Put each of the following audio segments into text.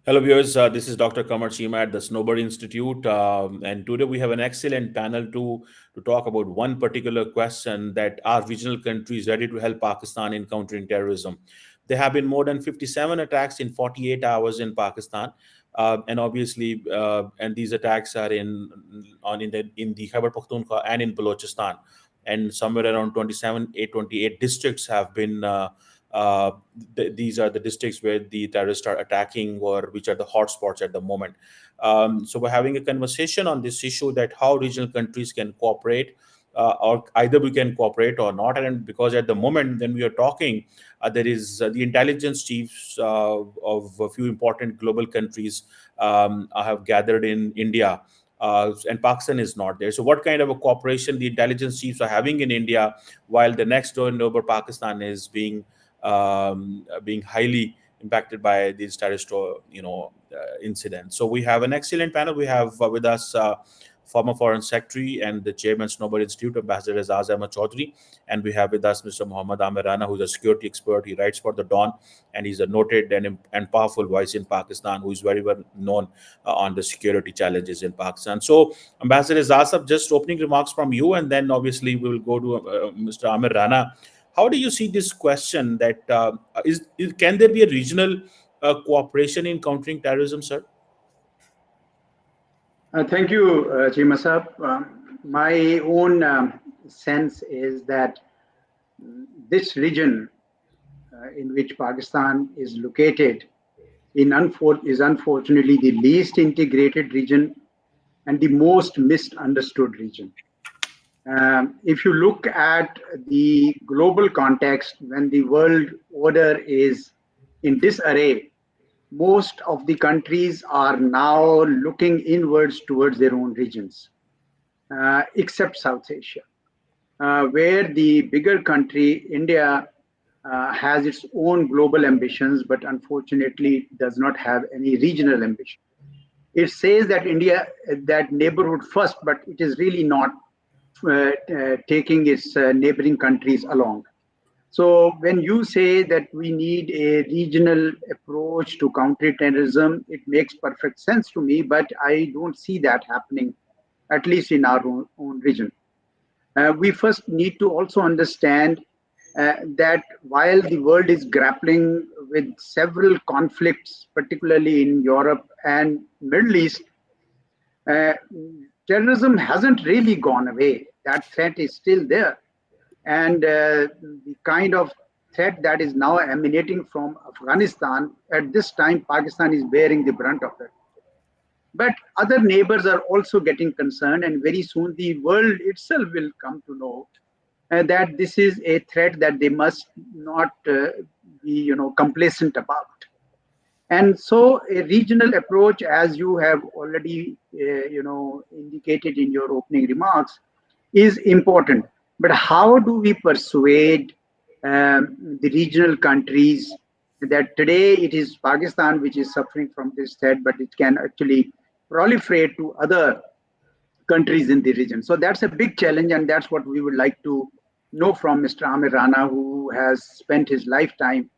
Hello, viewers. This is Dr. Qamar Cheema at the Snowbird Institute, and today we have an excellent panel to talk about one particular question: that are regional countries ready to help Pakistan in countering terrorism? There have been more than 57 attacks in 48 hours in Pakistan, and obviously, and these attacks are in the Khyber Pakhtunkhwa and in Balochistan, and somewhere around 28 districts have been. Uh, these are the districts where the terrorists are attacking or which are the hotspots at the moment. So we're having a conversation on this issue, that how regional countries can cooperate, or either we can cooperate or not. And because at the moment when we are talking, there is the intelligence chiefs of a few important global countries have gathered in India. And Pakistan is not there. So, what kind of a cooperation the intelligence chiefs are having in India, while the next door neighbor Pakistan is being highly impacted by these terrorist, incidents. So we have an excellent panel. We have with us former Foreign Secretary and the Chairman Snowbird Institute, Ambassador Azaz Ahmad Chaudhry, and we have with us Mr. Muhammad Amir Rana, who is a security expert. He writes for the Dawn, and he's a noted and powerful voice in Pakistan, who is very well known on the security challenges in Pakistan. So, Ambassador Azaz, just opening remarks from you, and then obviously we will go to Mr. Amir Rana. How do you see this question that can there be a regional cooperation in countering terrorism, sir? Thank you, Cheema Saab. My own sense is that this region in which Pakistan is located is unfortunately the least integrated region and the most misunderstood region. If you look at the global context, when the world order is in disarray, most of the countries are now looking inwards towards their own regions, except South Asia, where the bigger country, India, has its own global ambitions, but unfortunately does not have any regional ambition. It says that India, that neighborhood first, but it is really not taking its neighboring countries along. So when you say that we need a regional approach to counterterrorism, it makes perfect sense to me, but I don't see that happening, at least in our own region. We first need to also understand that while the world is grappling with several conflicts, particularly in Europe and Middle East, uh, terrorism hasn't really gone away. That threat is still there. And the kind of threat that is now emanating from Afghanistan, at this time, Pakistan is bearing the brunt of it. But other neighbors are also getting concerned, and very soon the world itself will come to know that this is a threat that they must not be, complacent about. And so, a regional approach, as you have already, indicated in your opening remarks, is important. But how do we persuade the regional countries that today it is Pakistan which is suffering from this threat, but it can actually proliferate to other countries in the region? So that's a big challenge, and that's what we would like to know from Mr. Amir Rana, who has spent his lifetime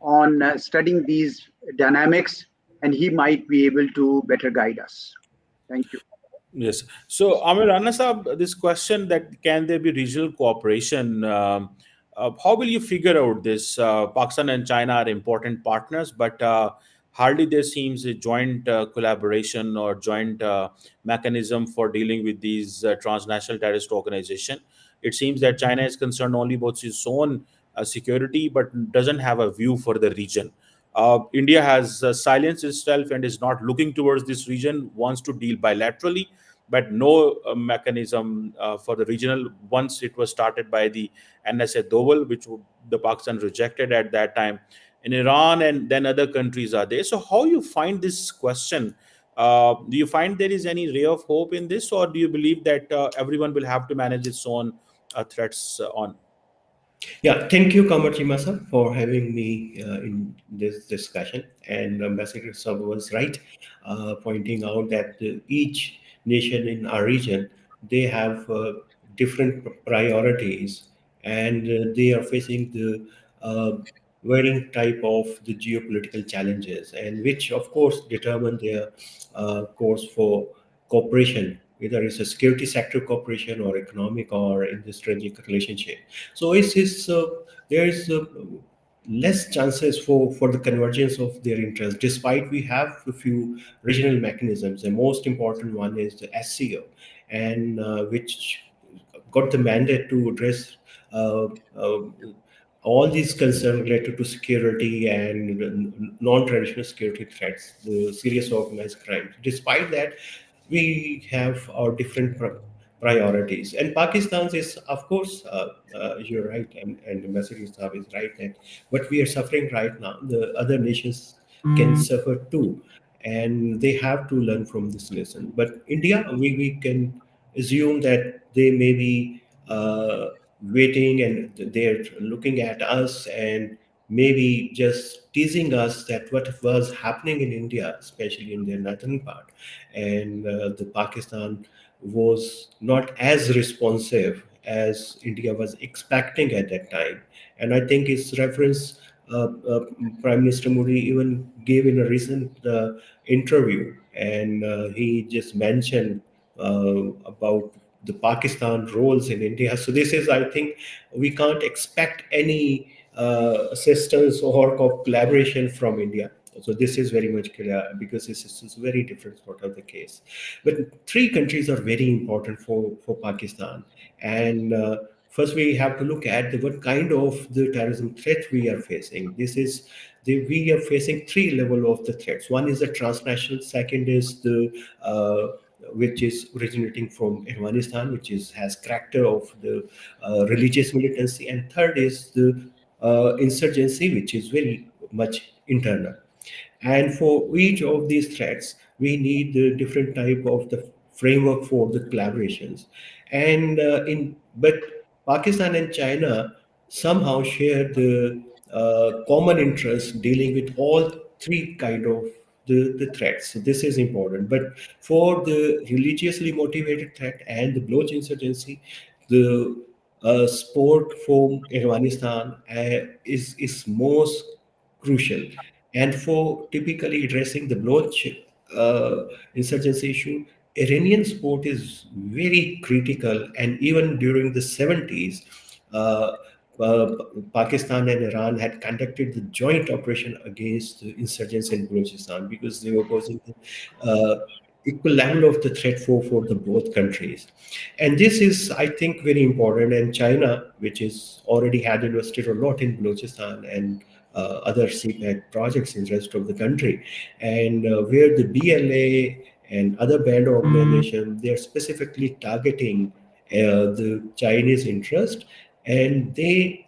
on studying these dynamics, and he might be able to better guide us. Thank you. Yes. So, Amir Rana Saab, this question, that can there be regional cooperation? How will you figure out this? Pakistan and China are important partners, but hardly there seems a joint collaboration or joint mechanism for dealing with these transnational terrorist organization. It seems that China is concerned only about its own security, but doesn't have a view for the region. India has silenced itself and is not looking towards this region, wants to deal bilaterally, but no mechanism for the regional. Once it was started by the NSA Doval, which the Pakistan rejected at that time, in Iran, and then other countries are there. So, how you find this question? Do you find there is any ray of hope in this, or do you believe that everyone will have to manage its own threats on? Yeah, thank you, Qamar Cheema sir, for having me in this discussion. And Ambassador Sab was right, pointing out that each nation in our region, they have different priorities, and they are facing the varying type of the geopolitical challenges, and which of course determine their course for cooperation, whether it's a security sector cooperation or economic or in the strategic relationship. So there is less chances for the convergence of their interests, despite we have a few regional mechanisms. The most important one is the SCO, and which got the mandate to address uh, uh, all these concerns related to security and non-traditional security threats, the serious organized crime. Despite that, we have our different priorities. And Pakistan's is, of course, you're right, and the message is right that what we are suffering right now, the other nations can suffer too, and they have to learn from this lesson. But India, we can assume that they may be waiting and they're looking at us and maybe just teasing us that what was happening in India, especially in the northern part, and the Pakistan was not as responsive as India was expecting at that time. And I think its reference, Prime Minister Modi even gave in a recent interview, and he just mentioned about the Pakistan roles in India. So this is, I think, we can't expect any assistance or collaboration from India. So this is very much clear because this is very different sort of the case. But three countries are very important for Pakistan. And first we have to look at what kind of the terrorism threat we are facing. We are facing three level of the threats. One is the transnational, second is the which is originating from Afghanistan, which has character of the religious militancy, and third is the insurgency, which is very much internal. And for each of these threats, we need the different type of the framework for the collaborations. And in but Pakistan and China somehow share the common interest dealing with all three kind of the threats. So this is important. But for the religiously motivated threat and the Baloch insurgency, the support from Afghanistan is most crucial. And for typically addressing the Baloch insurgency issue, Iranian support is very critical. And even during the 70s, uh, uh, Pakistan and Iran had conducted the joint operation against the insurgents in Balochistan because they were posing the equal level of the threat for the both countries. And this is, I think, very important. And China, which is already had invested a lot in Balochistan and other CPAC projects in the rest of the country, and where the BLA and other band organizations, they are specifically targeting the Chinese interest, and they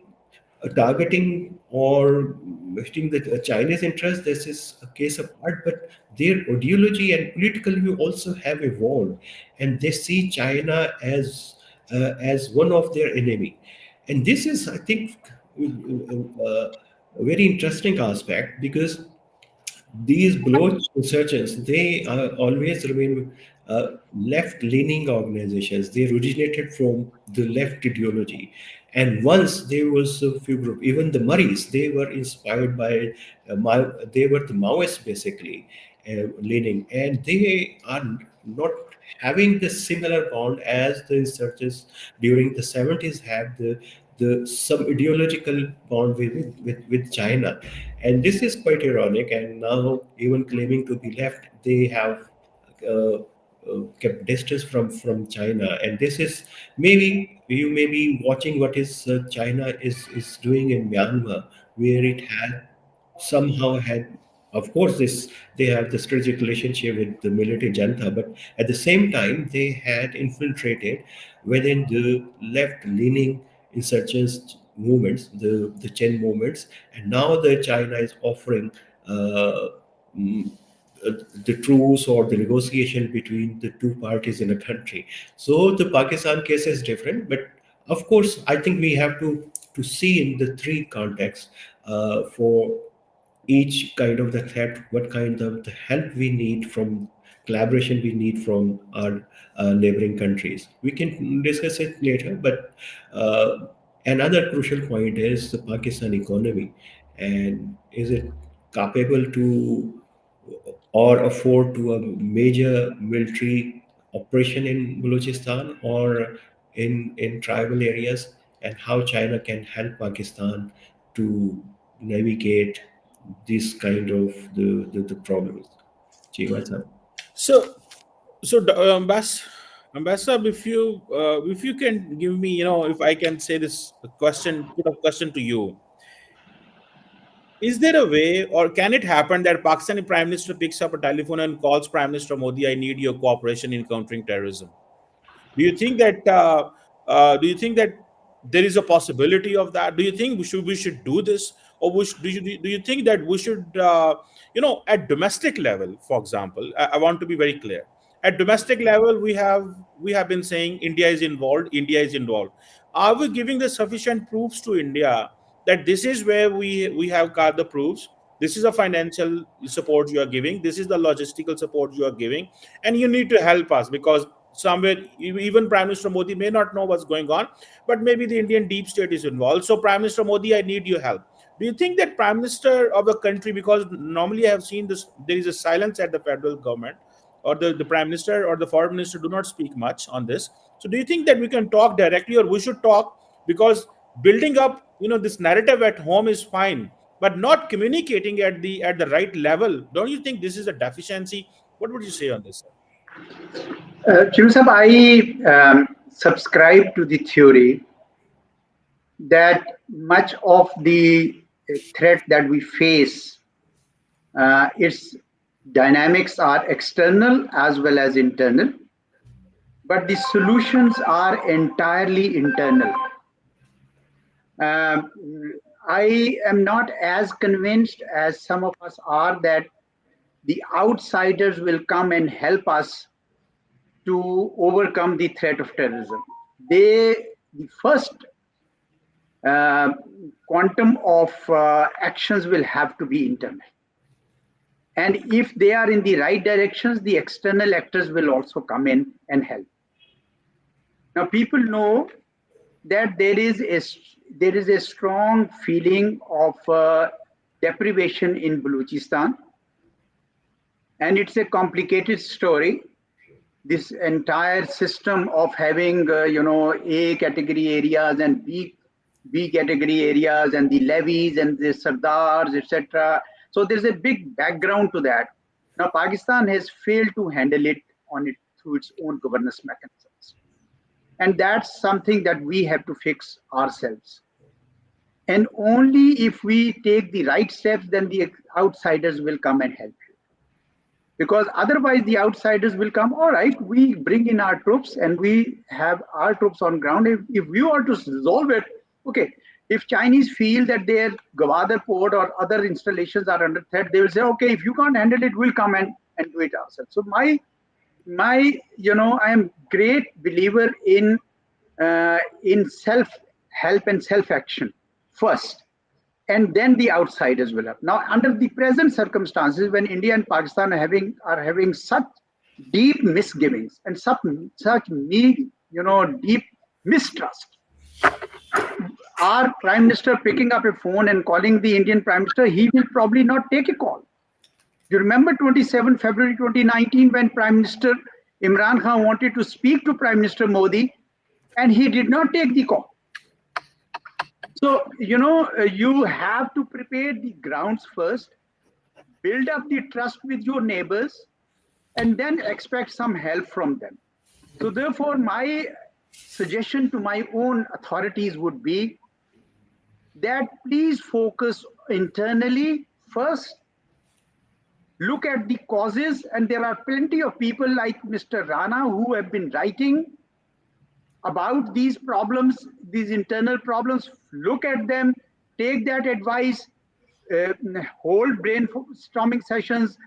targeting or hitting the Chinese interest. This is a case apart, but their ideology and political view also have evolved, and they see China as one of their enemy. And this is, I think, a very interesting aspect because these Baloch insurgents, they always remain left-leaning organizations. They originated from the left ideology. And once there was a few group, even the Murrays, they were inspired by, they were the Maoists basically, leaning. And they are not having the similar bond as the insurgents during the 70s had some ideological bond with China. And this is quite ironic. And now, even claiming to be left, they have kept distance from China. And this is, maybe you may be watching what is China is doing in Myanmar, where it had somehow had, of course, this they have the strategic relationship with the military junta, but at the same time they had infiltrated within the left-leaning insurgents movements, the Chen movements, and now the China is offering uh, mm, uh, the truce or the negotiation between the two parties in a country. So the Pakistan case is different, but of course, I think we have to see in the three contexts for each kind of the threat, what kind of the help we need from collaboration we need from our neighboring countries. We can discuss it later, but another crucial point is the Pakistan economy. And is it capable to or afford to a major military operation in Balochistan or in tribal areas, and how China can help Pakistan to navigate this kind of the problems. Cheema sir. So, Ambassador, if you can give me, if I can say this question, put a question to you. Is there a way, or can it happen that Pakistani Prime Minister picks up a telephone and calls Prime Minister Modi, "I need your cooperation in countering terrorism"? Do you think that there is a possibility of that? Do you think we should do this, or do you think that we should at domestic level, for example, I want to be very clear. At domestic level, we have been saying India is involved. India is involved. Are we giving the sufficient proofs to India that this is where we have got the proofs? This is a financial support you are giving. This is the logistical support you are giving, and you need to help us because somewhere even Prime Minister Modi may not know what's going on, but maybe the Indian deep state is involved. So Prime Minister Modi, I need your help. Do you think that Prime Minister of a country, because normally I have seen this, there is a silence at the federal government, or the Prime Minister or the Foreign Minister do not speak much on this. So do you think that we can talk directly, or we should talk? Because building up this narrative at home is fine, but not communicating at the right level, don't you think this is a deficiency? What would you say on this, sir? Chirusab, I subscribe to the theory that much of the threat that we face, its dynamics are external as well as internal, but the solutions are entirely internal. I am not as convinced as some of us are that the outsiders will come and help us to overcome the threat of terrorism. The first quantum of actions will have to be internal. And if they are in the right directions, the external actors will also come in and help. Now, people know that there is a strong feeling of deprivation in Balochistan, and it's a complicated story. This entire system of having A category areas and B category areas and the levies and the sardars, etc. So there's a big background to that. Now Pakistan has failed to handle it through its own governance mechanisms, and that's something that we have to fix ourselves. And only if we take the right steps, then the outsiders will come and help you. Because otherwise the outsiders will come, all right, we bring in our troops and we have our troops on ground. If we are to resolve it, okay. If Chinese feel that their Gwadar port or other installations are under threat, they will say, okay, if you can't handle it, we'll come and do it ourselves. So I am great believer in self-help and self-action first, and then the outsiders will help. Now, under the present circumstances, when India and Pakistan are having such deep misgivings and such deep mistrust, our Prime Minister picking up a phone and calling the Indian Prime Minister, he will probably not take a call. You remember 27 February 2019 when Prime Minister Imran Khan wanted to speak to Prime Minister Modi and he did not take the call. So, you have to prepare the grounds first, build up the trust with your neighbors, and then expect some help from them. So therefore, my suggestion to my own authorities would be that please focus internally first, look at the causes, and there are plenty of people like Mr. Rana who have been writing about these problems, these internal problems. Look at them, take that advice, hold brainstorming sessions,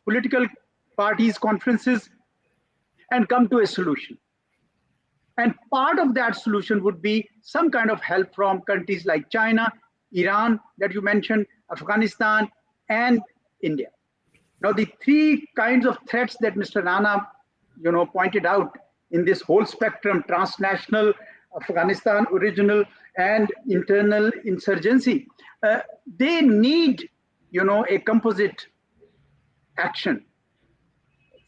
political parties, conferences, and come to a solution. And part of that solution would be some kind of help from countries like China, Iran, that you mentioned, Afghanistan, and India. Now, the three kinds of threats that Mr. Rana, pointed out in this whole spectrum: transnational, Afghanistan original, and internal insurgency. uh, they need, a composite action,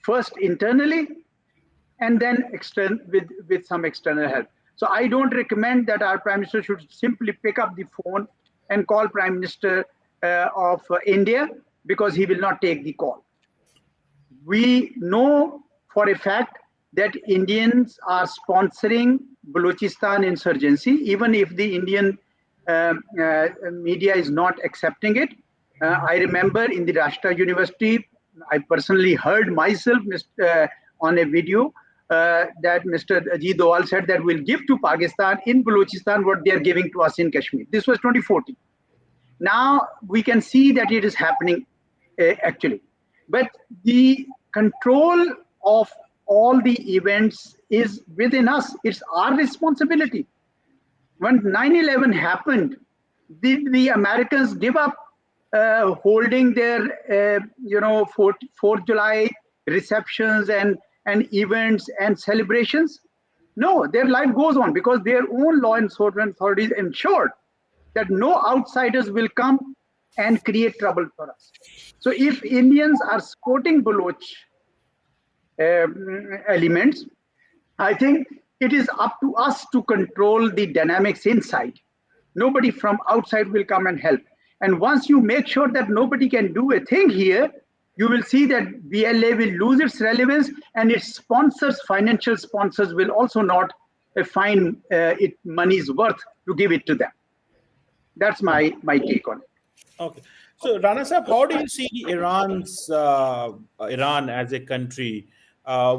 first internally and then with some external help. So I don't recommend that our Prime Minister should simply pick up the phone and call Prime Minister of India, because he will not take the call. We know for a fact that Indians are sponsoring Balochistan insurgency, even if the Indian media is not accepting it. I remember in the Rashtra University, I personally heard myself on a video that Mr. Ajit Doval said that we'll give to Pakistan in Balochistan what they are giving to us in Kashmir. This was 2014. Now we can see that it is happening actually. But the control of all the events is within us. It's our responsibility. When 9/11 happened, the Americans give up holding their, 4th July receptions and events and celebrations. No, their life goes on because their own law enforcement authorities ensured that no outsiders will come and create trouble for us. So if Indians are supporting Baloch elements, I think it is up to us to control the dynamics inside. Nobody from outside will come and help. And once you make sure that nobody can do a thing here, you will see that BLA will lose its relevance, and its sponsors, financial sponsors, will also not find it money's worth to give it to them. That's my take on it. Okay. So, Rana Sahab, how do you see Iran as a country?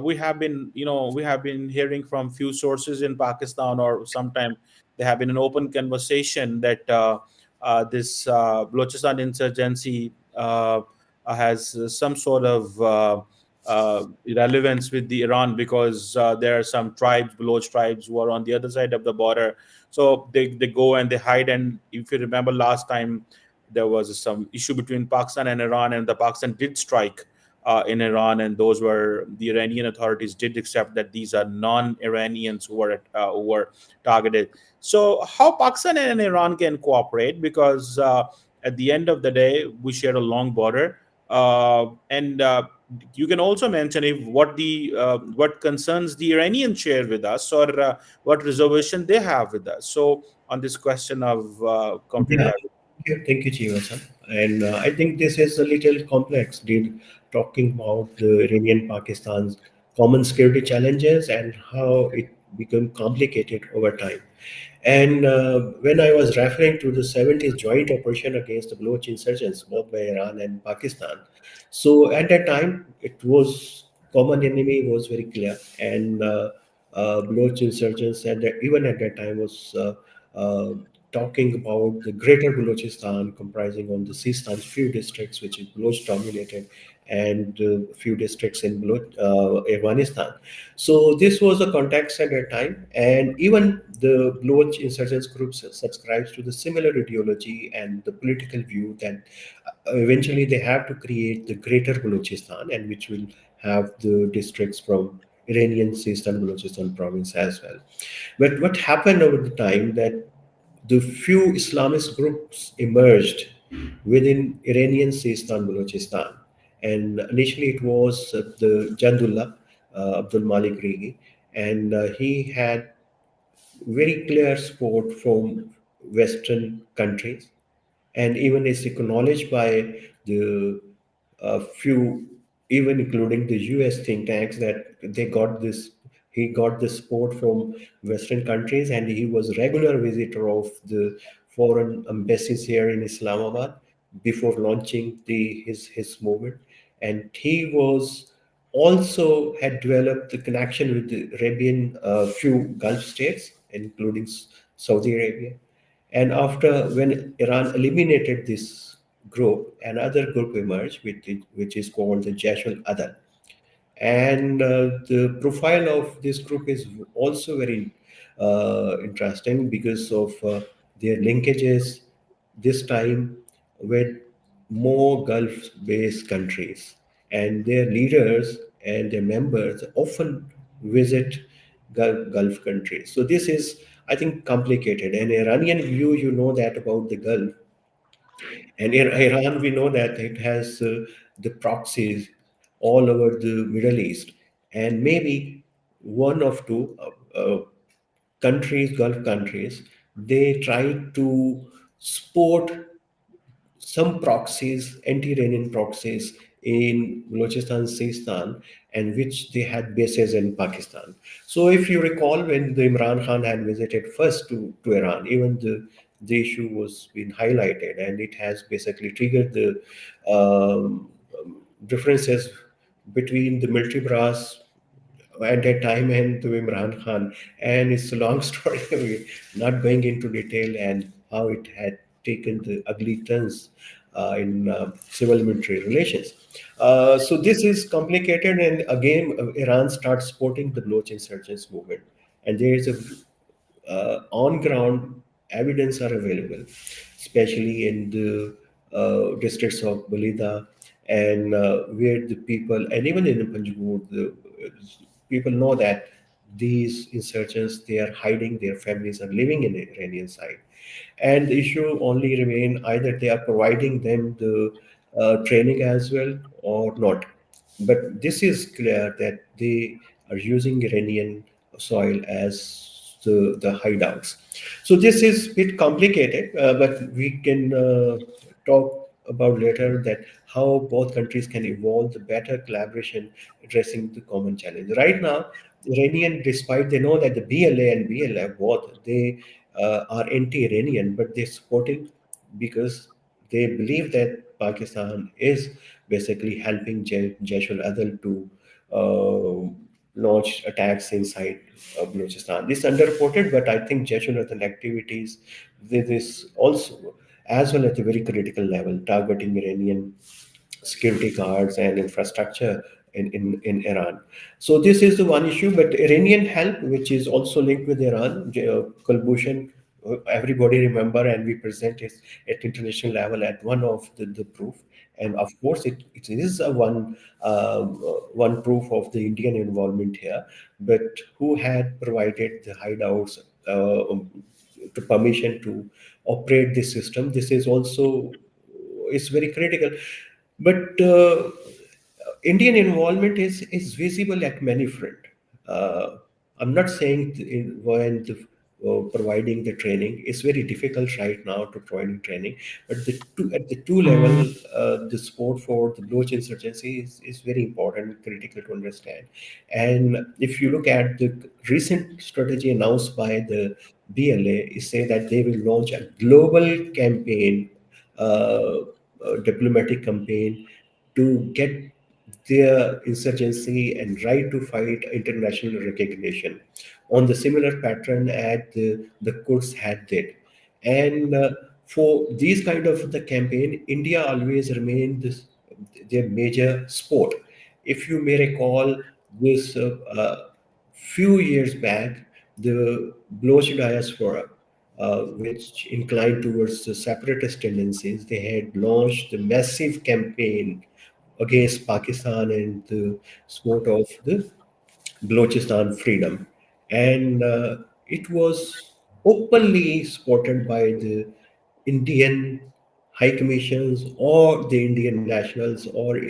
We have been hearing from few sources in Pakistan, or sometimes there have been an open conversation that this Balochistan insurgency has some sort of relevance with the Iran, because there are some tribes, Baloch tribes, who are on the other side of the border. So they go and they hide. And if you remember last time, there was some issue between Pakistan and Iran, and the Pakistan did strike in Iran, and those were the Iranian authorities did accept that these are non-Iranians who were targeted. So how Pakistan and Iran can cooperate? Because at the end of the day, we share a long border, and you can also mention if what concerns the Iranians share with us, or what reservation they have with us. So on this question of counter Yeah, terrorism. thank you, Chiva. And I think this is a little complex, talking about the Iranian Pakistan's common security challenges and how it became complicated over time. And when I was referring to the 70s joint operation against the Baloch insurgents, both by Iran and Pakistan, so at that time, it was common enemy was very clear, and Baloch insurgents, and even at that time was talking about the greater Balochistan, comprising on the Sistan's few districts, which is Baloch dominated, and few districts in Afghanistan. So this was the context at that time, and even the Baloch insurgents groups subscribes to the similar ideology and the political view that eventually they have to create the greater Balochistan, and which will have the districts from Iranian Sistan Balochistan province as well. But what happened over the time that the few Islamist groups emerged within Iranian Sistan Balochistan. And initially it was the Jandullah, Abdul Malik Rigi, and he had very clear support from Western countries, and even is acknowledged by the few, even including the US think tanks, that they got this. He got the support from Western countries, and he was regular visitor of the foreign embassies here in Islamabad before launching his movement, and he was also had developed the connection with the Arabian few Gulf states, including Saudi Arabia. And after, when Iran eliminated this group, another group emerged, which is called the Jaish al-Adal. And the profile of this group is also very interesting because of their linkages this time with more Gulf-based countries. And their leaders and their members often visit Gulf countries. So this is, I think, complicated. And Iranian view, you know that about the Gulf. And in Iran, we know that it has the proxies all over the Middle East, and maybe one of two countries, Gulf countries, they try to support some proxies, anti-Iranian proxies in Balochistan, Sistan, and which they had bases in Pakistan. So if you recall, when the Imran Khan had visited first to Iran, even the issue was being highlighted, and it has basically triggered the differences between the military brass at that time and to Imran Khan. And it's a long story, we're not going into detail and how it had taken the ugly turns in civil military relations. So this is complicated, and again, Iran starts supporting the Baloch insurgents movement. And there is a on ground evidence are available, especially in the districts of Balida, and where the people, and even in Panjgur, the people know that these insurgents, they are hiding, their families are living in the Iranian side. And the issue only remain either they are providing them the training as well or not. But this is clear that they are using Iranian soil as the hideouts. So this is a bit complicated, but we can talk about later that how both countries can evolve the better collaboration addressing the common challenge. Right now, Iranian, despite they know that the BLA and BLF both they are anti-Iranian, but they're supporting because they believe that Pakistan is basically helping Jaish al-Adl to launch attacks inside Balochistan. This is underreported, but I think Jaish al-Adl activities, this is also as well at a very critical level, targeting Iranian security guards and infrastructure in Iran. So this is the one issue, but Iranian help, which is also linked with Iran, Kulbushan, everybody remember, and we present it at international level at one of the proof. And of course, it is a one proof of the Indian involvement here, but who had provided the hideouts to permission to operate this system. This is also is very critical. But Indian involvement is visible at many fronts. I'm not saying when providing the training, it's very difficult right now to providing training, but at the two level, the support for the Baloch insurgency is very important, critical to understand. And if you look at the recent strategy announced by the BLA, is say that they will launch a global campaign, diplomatic campaign to get their insurgency and right to fight international recognition on the similar pattern as the Kurds had did. And for these kind of the campaign, India always remained their major sport. If you may recall, this few years back, the Baloch diaspora, which inclined towards the separatist tendencies, they had launched a massive campaign against Pakistan and the support of the Balochistan freedom. And it was openly supported by the Indian high commissions or the Indian nationals or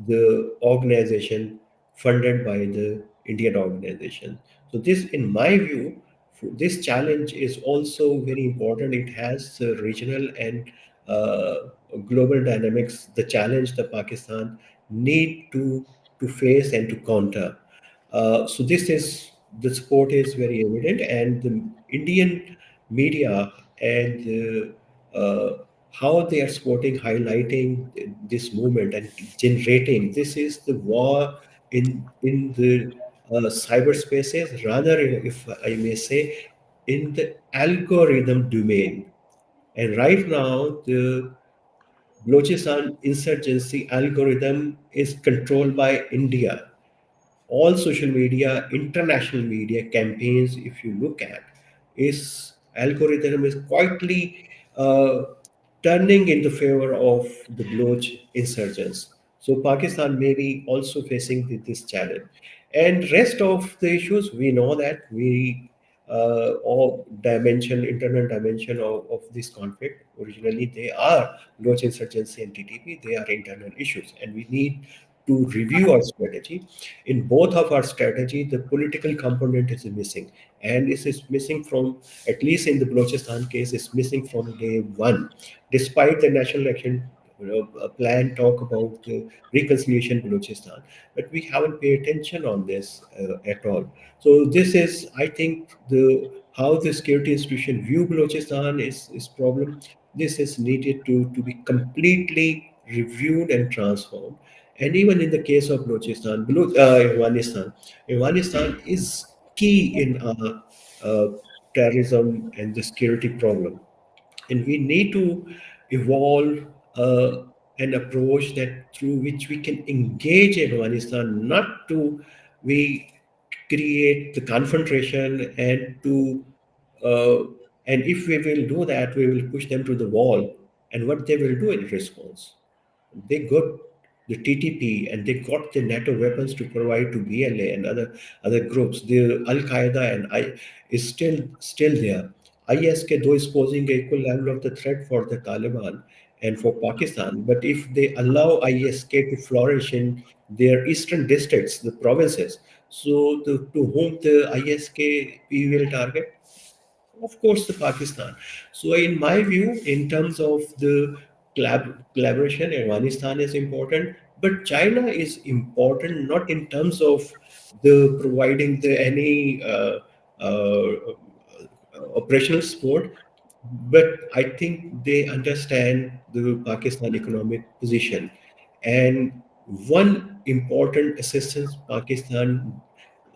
the organization funded by the Indian organization. So this, in my view, this challenge is also very important. It has regional and global dynamics, the challenge that Pakistan need to face and to counter. So this is the support is very evident, and the Indian media and how they are supporting, highlighting this movement and generating. This is the war in the cyberspaces, rather, if I may say, in the algorithm domain. And right now, the Balochistan insurgency algorithm is controlled by India. All social media, international media campaigns, if you look at, is algorithm is quietly turning in the favor of the Baloch insurgents. So Pakistan may be also facing this challenge. And rest of the issues, we know that we or dimension, internal dimension of this conflict. Originally, they are Loch insurgency and TTP, they are internal issues, and we need to review our strategy. In both of our strategy, the political component is missing, and this is missing from, at least in the Balochistan case, is missing from day one, despite the national action plan talk about reconciliation Balochistan, but we haven't paid attention on this at all. So this is, I think, the how the security institution view Balochistan is problem. This is needed to be completely reviewed and transformed. And even in the case of Balochistan, Afghanistan is key in terrorism and the security problem, and we need to evolve an approach that through which we can engage Afghanistan, not to we create the confrontation and to uh, and if we will do that, we will push them to the wall. And what they will do in response? They got the TTP and they got the NATO weapons to provide to BLA and other groups. The Al Qaeda and I is still there. ISK though is posing an equal level of the threat for the Taliban and for Pakistan, but if they allow ISK to flourish in their eastern districts, the provinces, so to whom the ISK we will target? Of course, the Pakistan. So, in my view, in terms of the collaboration, Afghanistan is important, but China is important not in terms of the providing the any operational support, but I think they understand the Pakistan economic position, and one important assistance Pakistan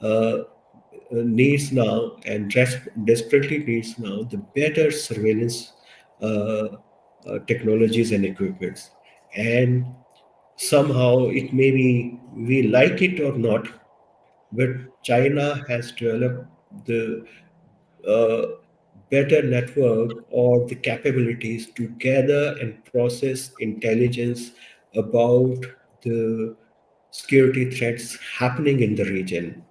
uh, needs now and desperately needs now the better surveillance technologies and equipments. And somehow it may be we like it or not, but China has developed the uh, better network or the capabilities to gather and process intelligence about the security threats happening in the region.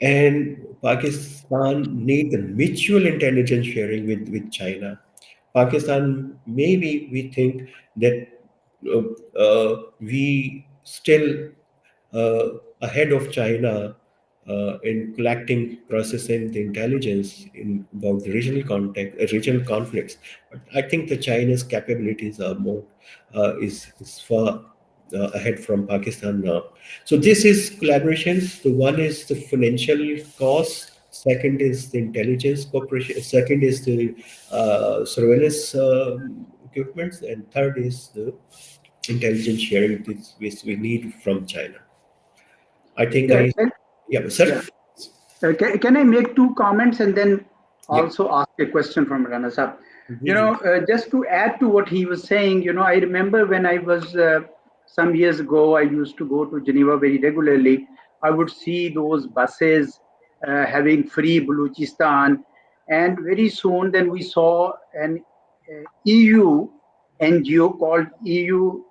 And Pakistan need the mutual intelligence sharing with China. Pakistan, maybe we think that we still ahead of China in collecting, processing the intelligence in about the regional context, regional conflicts. But I think the China's capabilities are more is far ahead from Pakistan now. So this is collaborations. The one is the financial cost. Second is the intelligence cooperation. Second is the surveillance equipments, and third is the intelligence sharing which we need from China. I think Yeah, yeah, sir. yeah. Can I make two comments and then Yeah. also ask a question from Rana Sahab? Mhm. Just to add to what he was saying, I remember when I was some years ago, I used to go to Geneva very regularly. I would see those buses having free Baluchistan. And very soon, then we saw an EU NGO called EU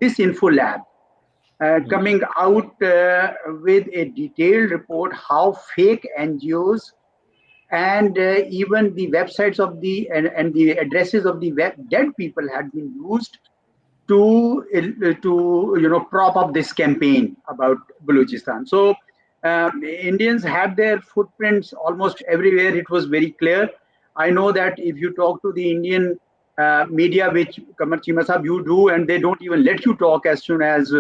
Disinfo Lab coming out with a detailed report how fake NGOs and even the websites of and the addresses of the dead people had been used to prop up this campaign about Balochistan. So Indians had their footprints almost everywhere. It was very clear. I know that if you talk to the Indian media, which Qamar Cheema Sahab, you do, and they don't even let you talk as soon as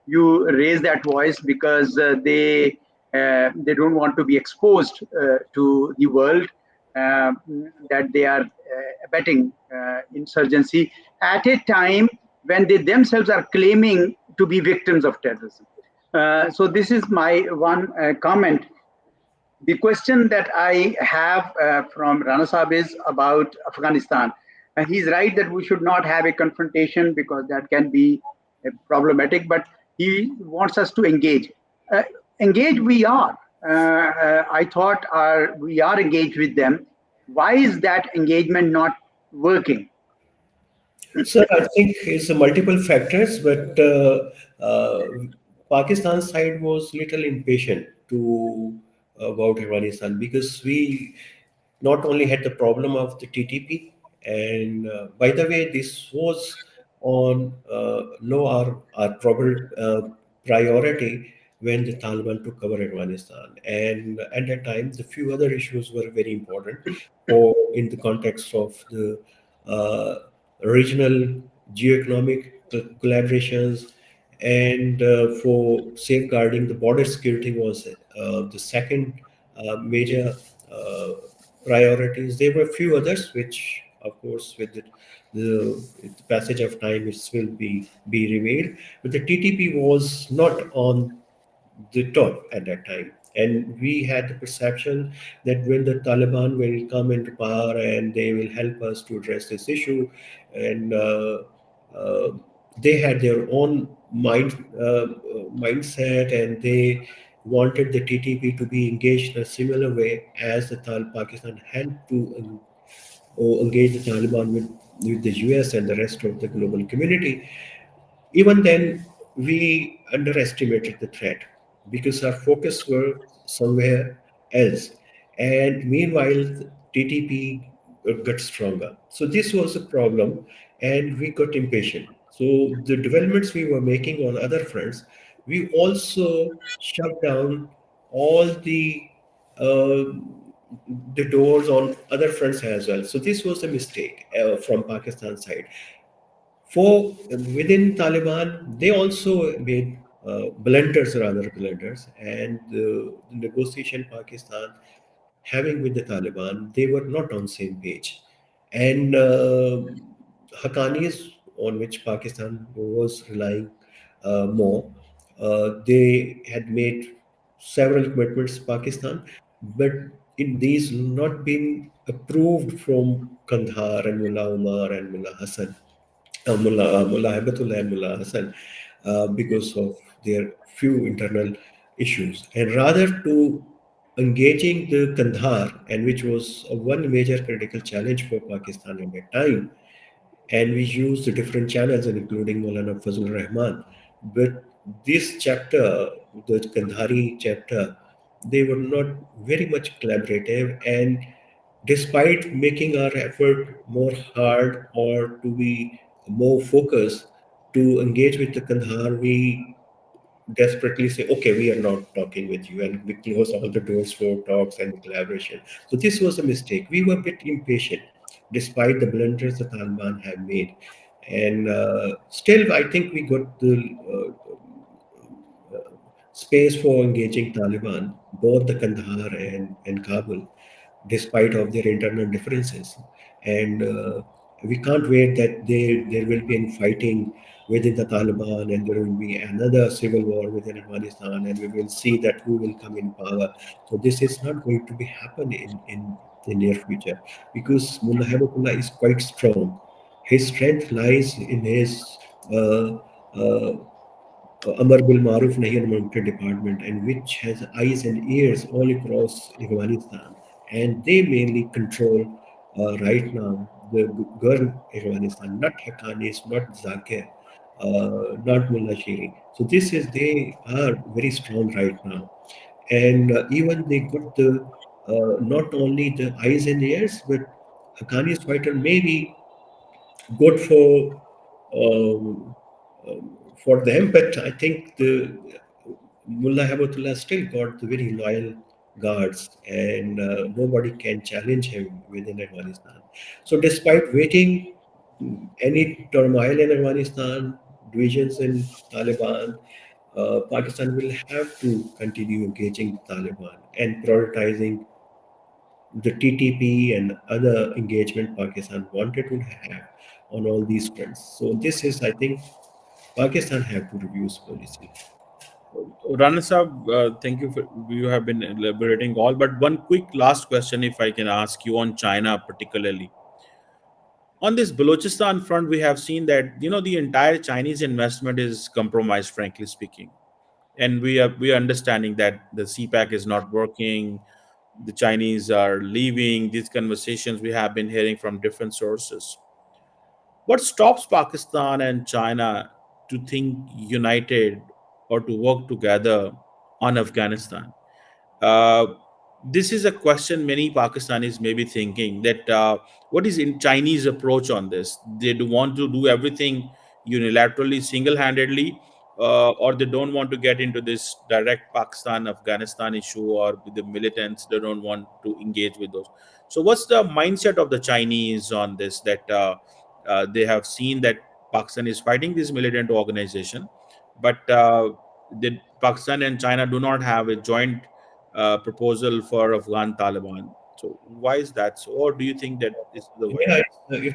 you raise that voice because they don't want to be exposed to the world that they are abetting insurgency at a time when they themselves are claiming to be victims of terrorism. So this is my one comment. The question that I have from Rana Sahab is about Afghanistan. He's right that we should not have a confrontation because that can be problematic, but he wants us to engage. Engage we are. I thought we are engaged with them. Why is that engagement not working? So I think it's multiple factors, but uh, Pakistan side was little impatient to about Afghanistan, because we not only had the problem of the TTP, and by the way, this was on low our priority when the Taliban took over Afghanistan, and at that time, the few other issues were very important for in the context of the uh, regional geoeconomic collaborations, and for safeguarding the border security was the second major uh, priorities. There were a few others, which, of course, with the passage of time, it will be revealed. But the TTP was not on the top at that time. And we had the perception that when the Taliban will come into power and they will help us to address this issue, and uh, they had their own mindset, and they wanted the TTP to be engaged in a similar way as the Pakistan had to engage the Taliban with the US and the rest of the global community. Even then, we underestimated the threat because our focus were somewhere else. And meanwhile, TTP got stronger. So this was a problem, and we got impatient. So the developments we were making on other fronts, we also shut down all uh, the doors on other fronts as well. So this was a mistake from Pakistan side. For within Taliban, they also made rather blunders, and the negotiation Pakistan having with the Taliban, they were not on same page, and Haqqanis, on which Pakistan was relying more, they had made several commitments to Pakistan, but in these not been approved from Kandahar and Mullah Umar and Mullah Hassan, Mullah Hibatullah and Mullah Hassan, because of their few internal issues. And rather to engaging the Kandahar, and which was one major critical challenge for Pakistan at that time, and we used the different channels, including Maulana Fazlur Rahman. But this chapter, the Kandhari chapter, they were not very much collaborative, and despite making our effort more hard or to be more focused to engage with the Kandahar, we desperately say, okay, we are not talking with you, and we close all the doors for talks and collaboration. So this was a mistake. We were a bit impatient, despite the blunders the Taliban have made. And still, I think we got the space for engaging Taliban, both the Kandahar and Kabul, despite of their internal differences. And we can't wait that there will be fighting within the Taliban, and there will be another civil war within Afghanistan, and we will see that who will come in power. So this is not going to be happen in the near future, because Mullah Hibatullah is quite strong. His strength lies in his uh, uh, Amar Bil Maruf Nahi Unwanted department, and which has eyes and ears all across Afghanistan. And they mainly control right now the govern Afghanistan, not Haqqanis, not Zakir, not Mullah Shiri. So this is, they are very strong right now. And even they got the not only the eyes and ears, but Haqqanis fighter may be good um, for them, but I think the Mullah Habatullah still got the very loyal guards, and nobody can challenge him within Afghanistan. So, despite waiting any turmoil in Afghanistan, divisions in Taliban, Pakistan will have to continue engaging the Taliban and prioritizing the TTP and other engagement Pakistan wanted to have on all these fronts. So this is, I think, Pakistan have to review its policy. Rana Sahab, thank you for you have been elaborating all. But one quick last question, if I can ask you on China particularly. On this Balochistan front, we have seen that the entire Chinese investment is compromised, frankly speaking, and we are understanding that the CPAC is not working. The Chinese are leaving. These conversations we have been hearing from different sources. What stops Pakistan and China to think united or to work together on Afghanistan? Uh, this is a question many Pakistanis may be thinking that what is in Chinese approach on this? They do want to do everything unilaterally, single-handedly, or they don't want to get into this direct Pakistan-Afghanistan issue or with the militants. They don't want to engage with those. So, what's the mindset of the Chinese on this? That they have seen that Pakistan is fighting this militant organization, but Pakistan and China do not have a joint proposal for Afghan Taliban. So why is that so? Or do you think that this is the way? Yeah,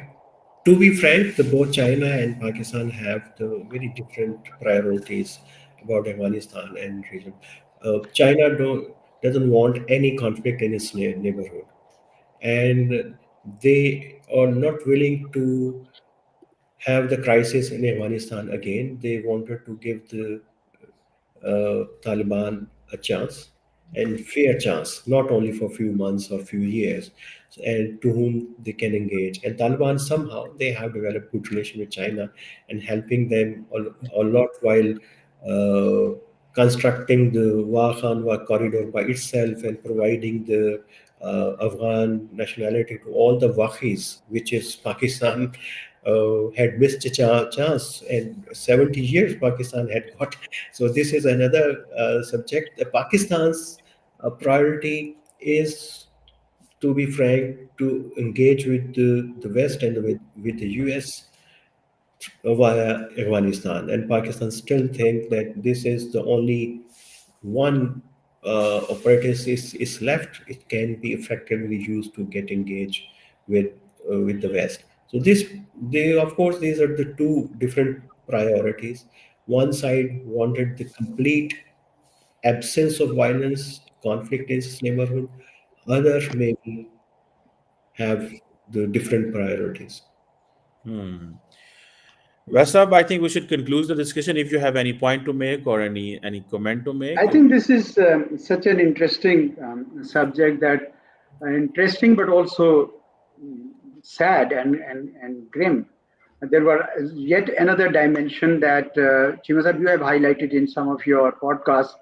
to be frank, the both China and Pakistan have the very different priorities about Afghanistan and region. China doesn't want any conflict in its neighborhood, and they are not willing to have the crisis in Afghanistan again. They wanted to give the Taliban a chance and fair chance, not only for a few months or few years, and to whom they can engage. And Taliban somehow they have developed good relation with China and helping them a lot while constructing the Wa corridor by itself and providing the Afghan nationality to all the Wahis, which is Pakistan had missed a chance, and 70 years Pakistan had got. So this is another subject. Pakistan's priority is, to be frank, to engage with the West and with the US via Afghanistan. And Pakistan still think that this is the only one apparatus is left. It can be effectively used to get engaged with the West. So they of course these are the two different priorities. One side wanted the complete absence of violence, conflict in its neighborhood. Other maybe have the different priorities. Hmm. Vesab, I think we should conclude the discussion. If you have any point to make or any comment to make. I think this is such an interesting subject that interesting but also sad and grim. There were yet another dimension that Cheema sahab, you have highlighted in some of your podcasts,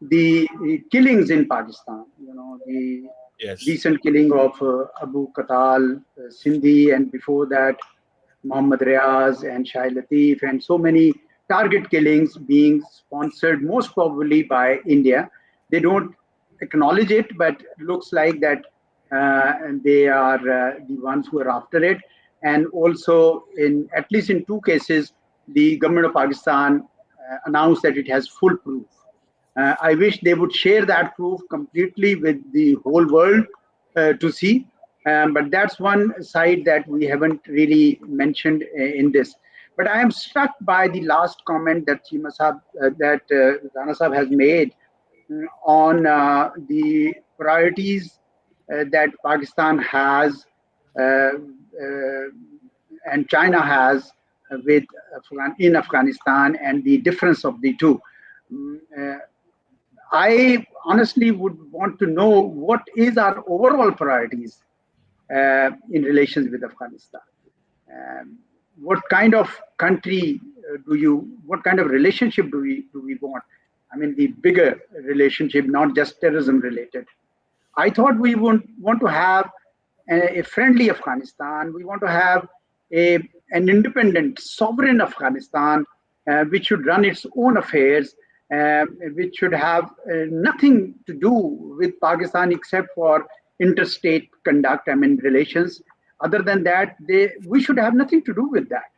the killings in Pakistan. You know, the Yes. recent killing of Abu Qatal, Sindhi, and before that Mohammad Riaz and Shai Latif, and so many target killings being sponsored most probably by India. They don't acknowledge it, but looks like that they are the ones who are after it. And also, in at least in two cases, the government of Pakistan announced that it has full proof. I wish they would share that proof completely with the whole world to see. But that's one side that we haven't really mentioned in this. But I am struck by the last comment that Cheema Sahab, that Rana Sahab has made on the priorities that Pakistan has and China has with in Afghanistan and the difference of the two. I honestly would want to know what is our overall priorities in relations with Afghanistan. What kind of country what kind of relationship do we want? I mean, the bigger relationship, not just terrorism related. I thought we would want to have a friendly Afghanistan. We want to have an independent, sovereign Afghanistan, which should run its own affairs, which should have nothing to do with Pakistan except for interstate conduct, I mean, relations. Other than that, we should have nothing to do with that.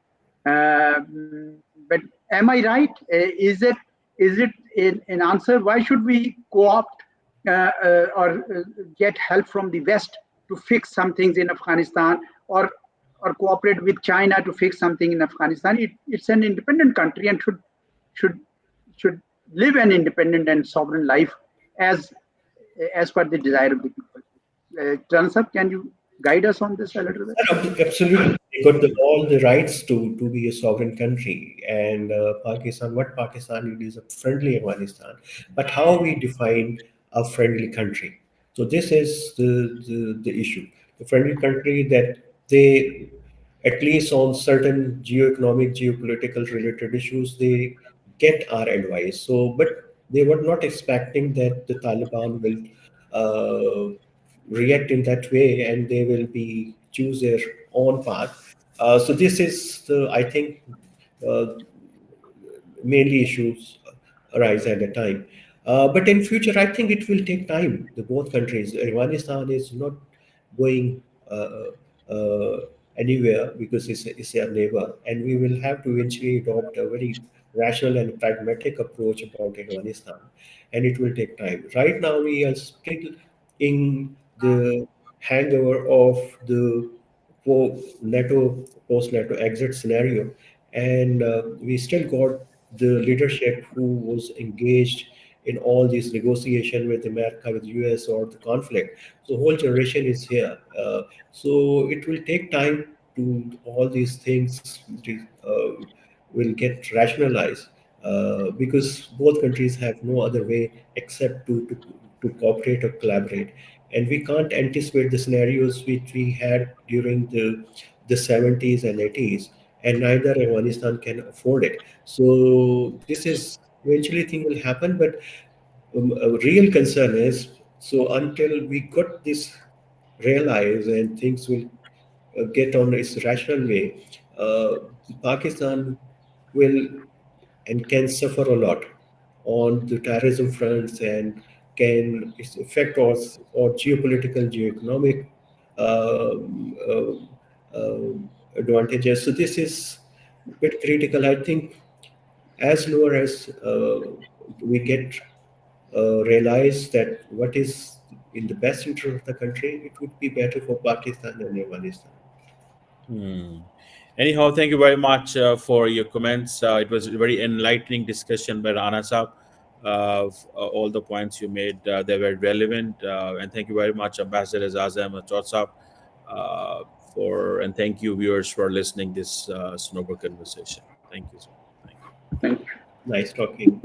But am I right? Is it an answer? Why should we co-opt or get help from the West to fix some things in Afghanistan, or cooperate with China to fix something in Afghanistan? It's an independent country and should live an independent and sovereign life as per the desire of the people. Transab, can you guide us on this a little bit? Absolutely, they got all the rights to be a sovereign country, and what Pakistan needs is a friendly Afghanistan. But how we define a friendly country? So this is the issue. The friendly country that they, at least on certain geo-economic, geopolitical related issues, they get our advice. So, but they were not expecting that the Taliban will react in that way, and they will be choose their own path. So this is the, I think, uh, mainly issues arise at a time. But in future, I think it will take time. The both countries, Afghanistan is not going anywhere because it's a neighbor, and we will have to eventually adopt a very rational and pragmatic approach about Afghanistan, and it will take time. Right now, we are still in the hangover of the NATO post-NATO exit scenario, and we still got the leadership who was engaged in all these negotiation with America, with US, or the conflict. So whole generation is here. So it will take time to all these things will get rationalized because both countries have no other way except to cooperate or collaborate. And we can't anticipate the scenarios which we had during the 70s and 80s, and neither Afghanistan can afford it. So this is eventually thing will happen, but a real concern is, so until we got this realized and things will get on its rational way, uh, Pakistan will and can suffer a lot on the terrorism fronts, and can its affect or geopolitical, geoeconomic advantages. So this is a bit critical. I think as lower as we get realize that what is in the best interest of the country, it would be better for Pakistan and Afghanistan. Hmm. Anyhow, thank you very much for your comments. It was a very enlightening discussion by Rana Saab. All the points you made, they were relevant. And thank you very much, Ambassador Azam Chot Saab, and thank you, viewers, for listening this sober conversation. Thank you, sir. Thank you. Thank you. Nice talking.